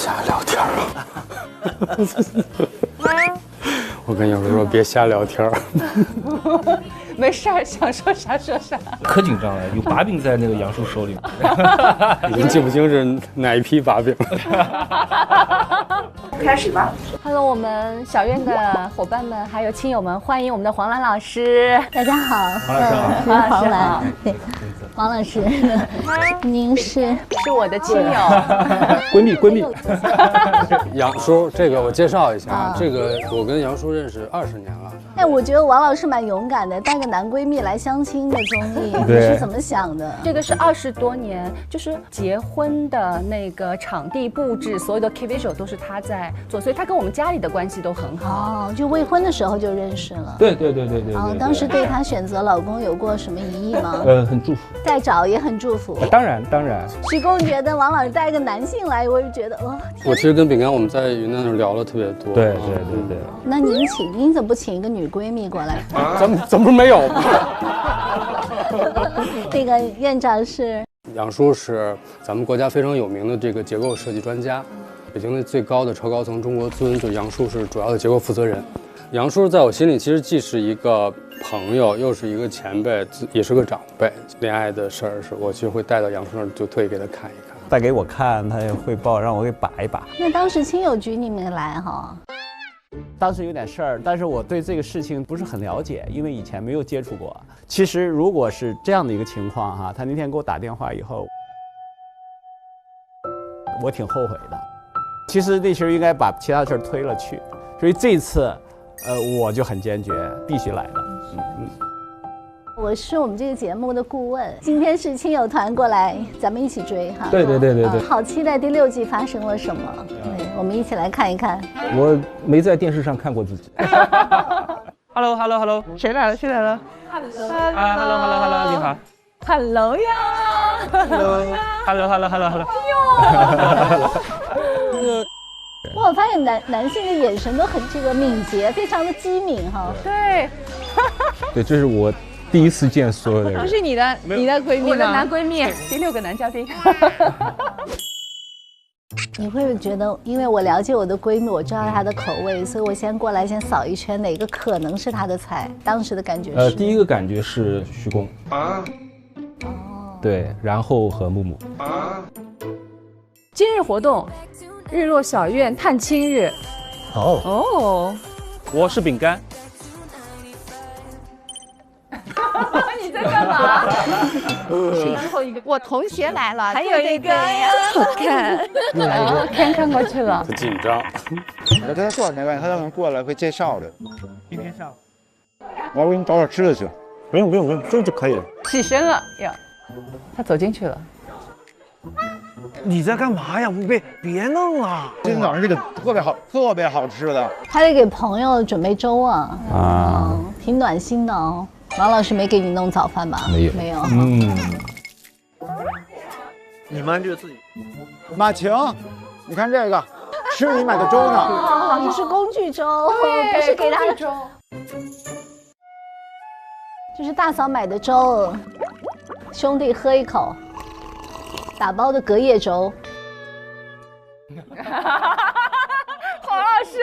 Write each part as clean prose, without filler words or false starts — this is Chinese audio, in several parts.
瞎聊天啊！我跟杨叔说别瞎聊天。没事儿，想说啥说啥。可紧张了，有把柄在那个杨叔手里。已经记不清是哪一批把柄了。开始吧。Hello， 我们小院的伙伴们还有亲友们，欢迎我们的黄兰老师。大家好，黄老师好，我是黄兰。对，黄老师，您是我的亲友，闺蜜。杨叔，这个我介绍一下，这个我跟杨叔认识20年了。哎，我觉得王老师蛮勇敢的，带个男闺蜜来相亲的综艺，你是怎么想的？这个是20多年，就是结婚的那个场地布置，所有的 key visual 都是他在做，所以他跟我们家里的关系都很好。哦，就未婚的时候就认识了。对。哦，当时对他选择老公有过什么疑义吗？很祝福。再找也很祝福。当然。徐工觉得王老师带一个男性来，我就觉得我其实跟饼干我们在云南那儿聊了特别多。对。那您怎么不请一个女闺蜜过来？怎么没有？那个院长是杨叔，是咱们国家非常有名的这个结构设计专家，北京的最高的超高层中国尊，就杨叔是主要的结构负责人。杨叔在我心里其实既是一个朋友，又是一个前辈，也是个长辈。恋爱的事儿是我其实会带到杨叔那儿，就特意给他看一看，带给我看，他也汇报让我给把一把。那当时亲友局你没来哈？当时有点事儿，但是我对这个事情不是很了解，因为以前没有接触过。其实如果是这样的一个情况哈，他那天给我打电话以后，我挺后悔的。其实那时候应该把其他事儿推了去，所以这次，我就很坚决，必须来的。我是我们这个节目的顾问，今天是亲友团过来，咱们一起追哈。对。好期待第6季发生了什么，对，我们一起来看一看。我没在电视上看过自己。Hello， 谁来了？ Hello， 你好。Hello 呀。Hello。我发现男性的眼神都很这个敏捷，非常的机敏哈。对。对，这是我第一次见所有的人。这是你的闺蜜吗？我的男闺蜜，第6个男嘉宾。你会不会觉得，因为我了解我的闺蜜，我知道她的口味，所以我先过来先扫一圈，哪个可能是她的菜？当时的感觉是？第一个感觉是徐工。对，然后和木木。今日活动，日落小院探亲日。我是饼干。你在干嘛？我同学来了，还有一个呀，看过去了，很紧张。我跟他说没关系，他让人过来会介绍的。今天上，我要给你找点吃的去。不用，这就可以了。起身了呀，他走进去了。你在干嘛呀？别弄了！今天早上这个特别好吃的。他得给朋友准备粥啊，挺暖心的哦。王老师没给你弄早饭吧？没有。你们就自己。马晴，你看这个，是你买的粥呢。你是工具粥，不是给他的粥。这是大嫂买的粥，兄弟喝一口。打包的隔夜粥。黄老师。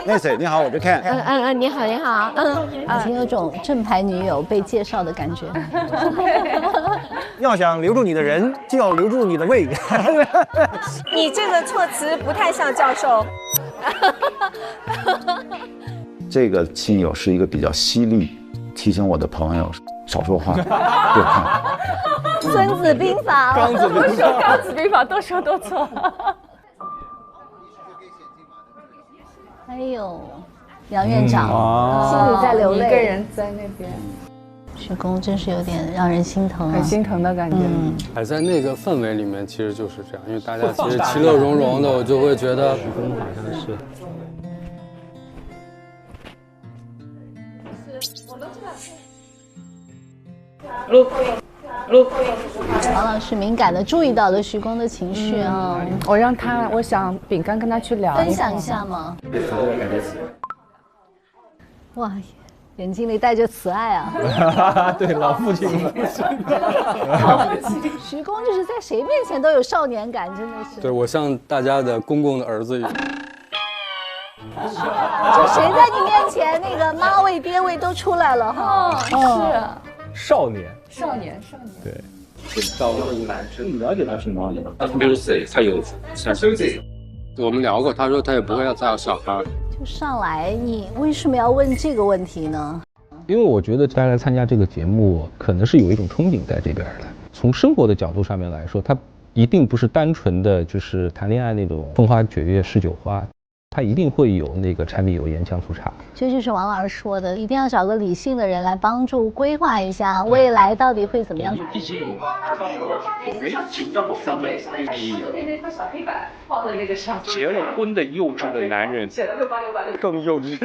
那谁你好，我是 Ken。你好。已经有种正牌女友被介绍的感觉。要想留住你的人，就要留住你的胃。你这个措辞不太像教授。这个亲友是一个比较犀利，提醒我的朋友少说话，多看。孙子兵法，刚子兵法，多说多错。哎呦，杨院长心里在流泪，一个人在那边。徐工真是有点让人心疼，很心疼的感觉。还在那个氛围里面，其实就是这样，因为大家其实其乐融融的，我就会觉得。徐工好像是。王老师敏感的注意到了徐工的情绪啊，我想饼干跟他去聊，分享一下吗？哇，眼睛里带着慈爱啊。对，老父亲了。徐工就是在谁面前都有少年感，真的是。对，我像大家的公公的儿子一样。就谁在你面前那个妈味爹味都出来了哈。是少年。少年。对。找到一个男生，你了解他情况吗？他60，他有30岁。我们聊过，他说他也不会要再有小孩。就上来，你为什么要问这个问题呢？因为我觉得大家来参加这个节目，可能是有一种憧憬在这边的。从生活的角度上面来说，它一定不是单纯的就是谈恋爱那种风花雪月诗酒花，它一定会有那个柴米油盐酱醋茶。这就是王老师说的，一定要找个理性的人来帮助规划一下未来到底会怎么样。结了婚的幼稚的男人更幼稚。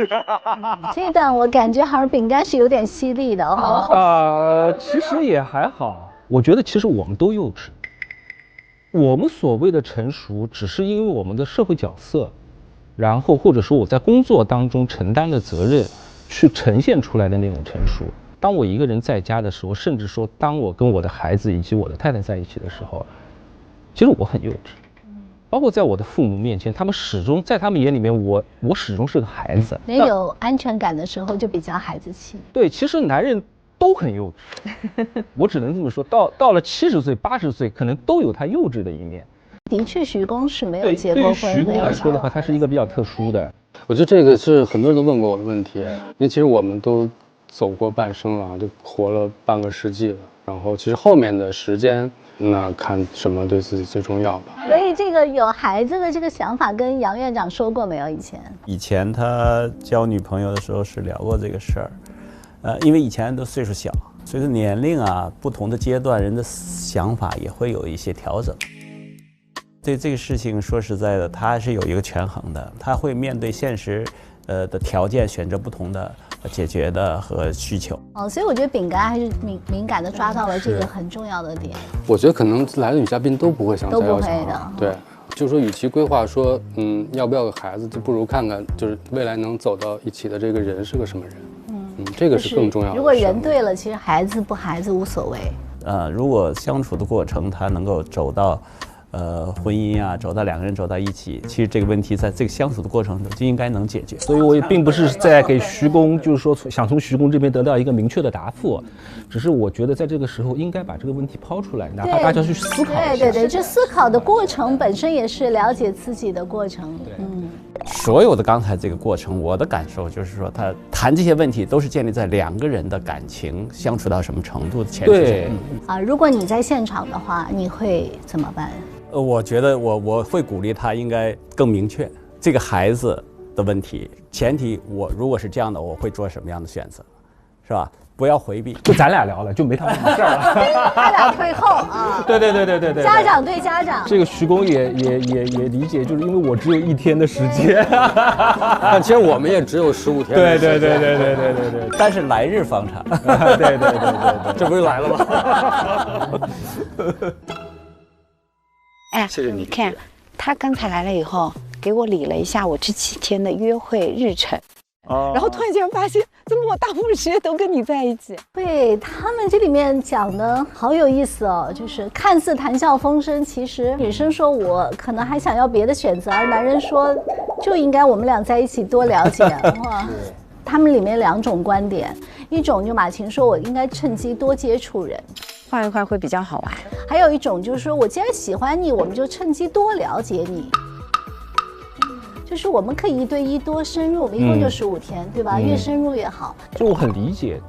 这段我感觉好像饼干是有点犀利的哦。其实也还好，我觉得其实我们都幼稚。我们所谓的成熟，只是因为我们的社会角色，然后或者说我在工作当中承担的责任，去呈现出来的那种成熟。当我一个人在家的时候，甚至说当我跟我的孩子以及我的太太在一起的时候，其实我很幼稚。包括在我的父母面前，他们始终在他们眼里面，我始终是个孩子。人有安全感的时候就比较孩子气。对，其实男人都很幼稚。我只能这么说，到了70岁、80岁，可能都有他幼稚的一面。的确，徐工是没有结过婚。对于徐工来说的话，他是一个比较特殊的。我觉得这个是很多人都问过我的问题，因为其实我们都走过半生了，就活了半个世纪了。然后其实后面的时间，那看什么对自己最重要吧。所以这个有孩子的这个想法跟杨院长说过没有？以前他交女朋友的时候是聊过这个事儿，因为以前都岁数小，随着年龄啊不同的阶段，人的想法也会有一些调整。对这个事情说实在的，他是有一个权衡的，他会面对现实的条件选择不同的解决的和需求。所以我觉得饼干还是敏感的抓到了这个很重要的点。我觉得可能来的女嘉宾都不会想再要小孩，对，就是说与其规划说要不要个孩子，就不如看看就是未来能走到一起的这个人是个什么人。这个是更重要的。如果人对了，其实孩子不孩子无所谓。如果相处的过程他能够走到婚姻啊，走到两个人走到一起，其实这个问题在这个相处的过程中就应该能解决。所以我也并不是在给徐工，就是说想从徐工这边得到一个明确的答复，只是我觉得在这个时候应该把这个问题抛出来，哪怕大家去思考一下。对，这思考的过程本身也是了解自己的过程。所有的刚才这个过程，我的感受就是说，他谈这些问题都是建立在两个人的感情相处到什么程度的前提下。对如果你在现场的话，你会怎么办？我觉得我会鼓励他应该更明确这个孩子的问题，前提我如果是这样的，我会做什么样的选择，是吧？不要回避，就咱俩聊了，就没他们的事儿了。他俩退后啊。对。家长对家长。这个徐工也理解，就是因为我只有1天的时间，但其实我们也只有15天的时间。对。但是来日方长。对，这不是来了吗？哎，谢谢你看，他刚才来了以后，给我理了一下我这7天的约会日程。然后突然间发现，怎么我大部分时间都跟你在一起？对，他们这里面讲的好有意思哦，就是看似谈笑风生，其实女生说我可能还想要别的选择，而男人说就应该我们俩在一起多了解。哇，他们里面2种观点，一种就马琴说我应该趁机多接触人，换一换会比较好玩。还有一种就是说我既然喜欢你，我们就趁机多了解你。就是我们可以1对1多深入，我们一共就15天，对吧？越深入越好。就我很理解，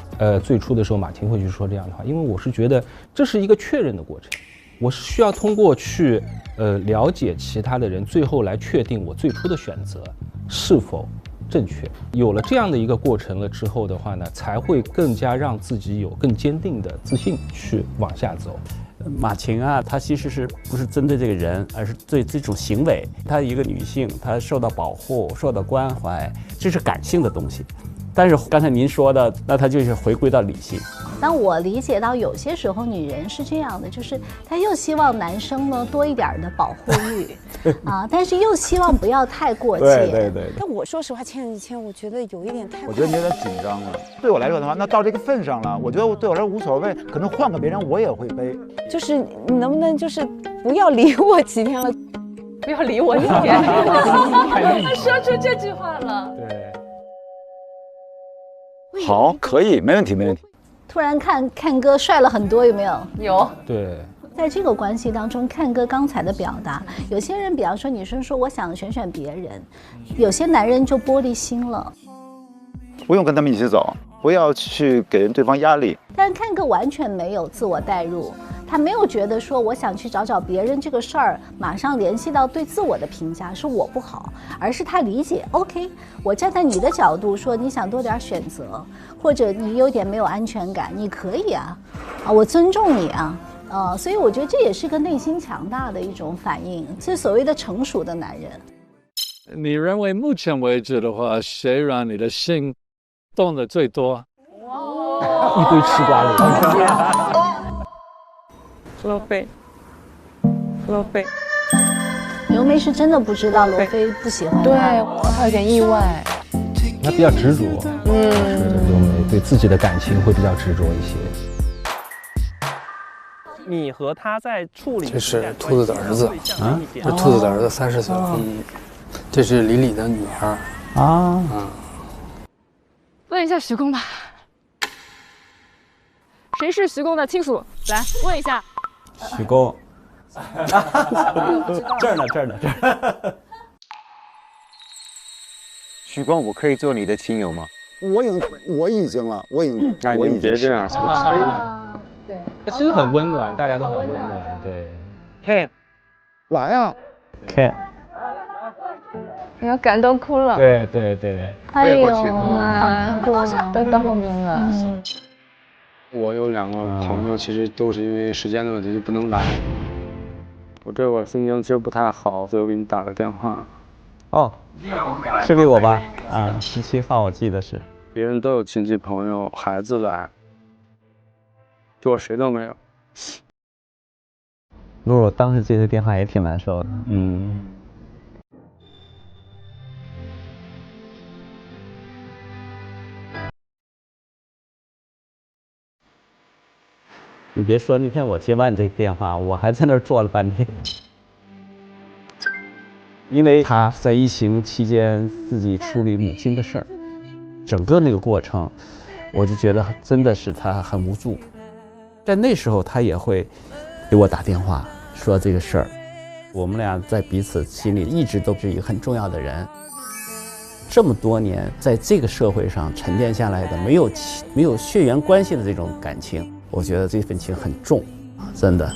最初的时候马婷会去说这样的话，因为我是觉得这是一个确认的过程，我是需要通过去了解其他的人，最后来确定我最初的选择是否正确。有了这样的一个过程了之后的话呢，才会更加让自己有更坚定的自信去往下走。马琴啊，她其实不是针对这个人，而是对这种行为。她一个女性，她受到保护、受到关怀，这是感性的东西。但是刚才您说的，那他就是回归到理性。但我理解到有些时候女人是这样的，就是她又希望男生呢多一点的保护欲啊，但是又希望不要太过界。对。但我说实话，签一签，我觉得有一点太……我觉得你有点紧张了。对我来说的话，那到这个份上了，我觉得对我来说无所谓，可能换个别人我也会背。就是你能不能就是不要理我几天了？不要理我一天。他说出这句话了。对。好，可以，没问题，没问题。突然看哥帅了很多，有没有？有。对。在这个关系当中，看哥刚才的表达，有些人，比方说女生说我想选别人，有些男人就玻璃心了。不用跟他们一起走，不要去给对方压力。但是看哥完全没有自我代入，他没有觉得说我想去找别人这个事儿，马上联系到对自我的评价是我不好，而是他理解 OK， 我站在你的角度说你想多点选择，或者你有点没有安全感，你可以啊，我尊重你啊，所以我觉得这也是个内心强大的一种反应，是所谓的成熟的男人。你认为目前为止的话，谁让你的心动的最多？一堆吃瓜的。罗非。刘梅是真的不知道罗非不喜欢他，对，他有点意外。他比较执着，刘梅对自己的感情会比较执着一些。你和他在处理。这是兔子的儿子啊，这兔子的儿子30岁，这是李李的女儿啊。问一下徐公吧，谁是徐公的亲属？来问一下。徐公。这儿呢。徐光，我可以做你的亲友吗？我已经了。哎，你别这样。对，其实很温暖，大家都很温暖。对。Ken， 来啊 ，Ken。你要感动哭了。对。哎呦，都到后面了。我有2个朋友，其实都是因为时间的问题就不能来。我这会儿心情其实不太好，所以我给你打个电话。哦，是给我吧？啊，17号我记得是。别人都有亲戚朋友孩子来，就我谁都没有。露露当时接这电话也挺难受的。你别说，那天我接完你这个电话，我还在那儿坐了半天，因为他在疫情期间自己处理母亲的事儿，整个那个过程，我就觉得真的是他很无助。在那时候，他也会给我打电话说这个事儿，我们俩在彼此心里一直都是一个很重要的人。这么多年，在这个社会上沉淀下来的没有血缘关系的这种感情。我觉得这份情很重，真的。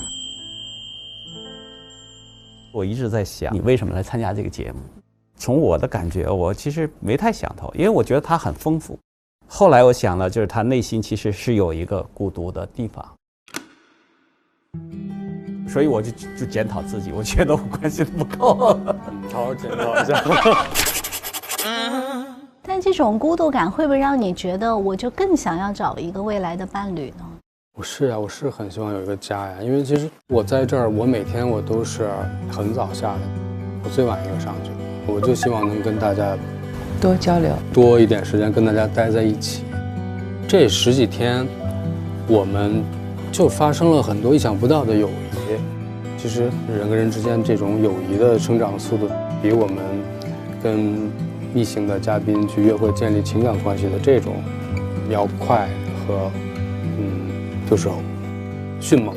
我一直在想，你为什么来参加这个节目？从我的感觉，我其实没太想透，因为我觉得他很丰富。后来我想了，就是他内心其实是有一个孤独的地方，所以我就检讨自己，我觉得我关心不够，好好检讨一下。但这种孤独感会不会让你觉得，我就更想要找一个未来的伴侣呢？我是很希望有一个家呀，因为其实我在这儿，我每天我都是很早下的，我最晚一个上去，我就希望能跟大家多交流，多一点时间跟大家待在一起。这10几天，我们就发生了很多意想不到的友谊。其实人跟人之间这种友谊的生长速度，比我们跟异性的嘉宾去约会建立情感关系的这种要快和就是迅猛。